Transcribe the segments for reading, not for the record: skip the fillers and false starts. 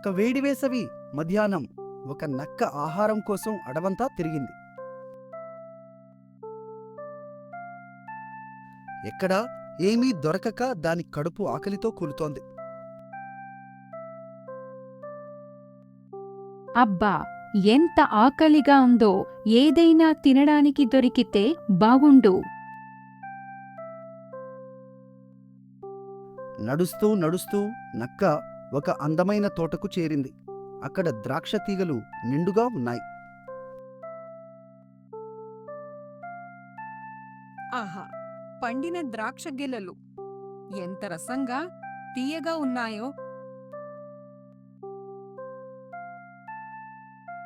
ఒక వేడివేసవి మధ్యాహ్నం ఒక నక్క ఆహారం కోసం అడవంతా తిరిగింది. ఎక్కడా ఏమీ దొరకక దాని కడుపు ఆకలితో కూలుతోంది. అబ్బా, ఎంత ఆకలిగా ఉందో! ఏదైనా తినడానికి దొరికితే బాగుండు. నడుస్తూ నడుస్తూ నక్క ఒక అందమైన తోటకు చేరింది. అక్కడ ద్రాక్ష తీగలు నిండుగా ఉన్నాయి. ఆహా! పండిన ద్రాక్ష గెలలు ఎంత రసంగా తీయగా ఉన్నాయో.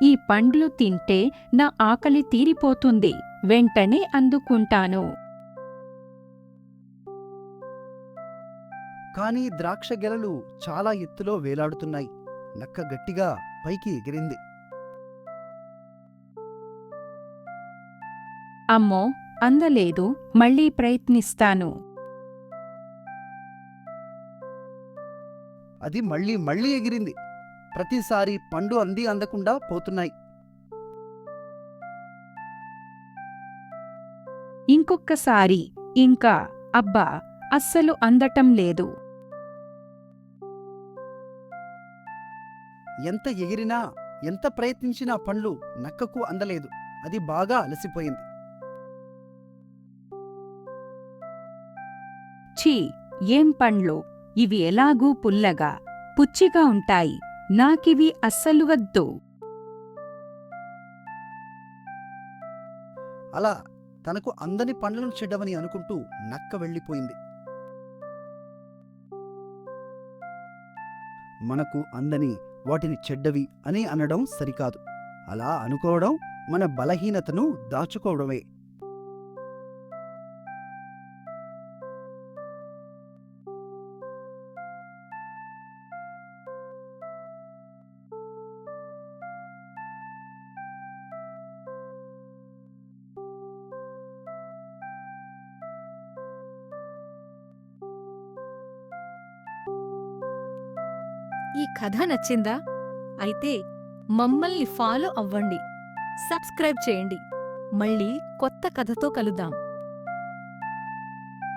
ఈ పండ్లు తింటే నా ఆకలి తీరిపోతుంది. వెంటనే అందుకుంటాను. కానీ ద్రాక్ష గెలలు చాలా ఎత్తులో వేలాడుతున్నాయి. నక్క గట్టిగా పైకి ఎగిరింది. అమ్మో, అందలేదు. మళ్ళీ ప్రయత్నిస్తాను. అది మళ్ళీ మళ్ళీ ఎగిరింది. ప్రతిసారి పండు అందకుండా పోతున్నాయి. ఇంకొక్కసారి. ఇంకా. అబ్బా, అస్సలు అందటం లేదు. ఎంత ఎగిరినా ఎంత ప్రయత్నించినా పండ్లు నక్కకు అందలేదు. అది బాగా అలసిపోయింది. ఛీ, ఏం పండ్లు! ఇవి ఎలాగూ పుల్లగా, పుచ్చిగా ఉంటాయి. నాకివి అస్సలు వద్దు. అలా తనకు అందని పండ్లను చెడ్డవని అనుకుంటూ నక్క వెళ్ళిపోయింది. మనకు అందని వాటిని చెడ్డవి అని అనడం సరికాదు. అలా అనుకోవడం మన బలహీనతను దాచుకోవడమే. ఈ కథ నచ్చిందా? అయితే మమ్మల్ని ఫాలో అవ్వండి, సబ్స్క్రైబ్ చేయండి. మళ్ళీ కొత్త కథతో కలుద్దాం.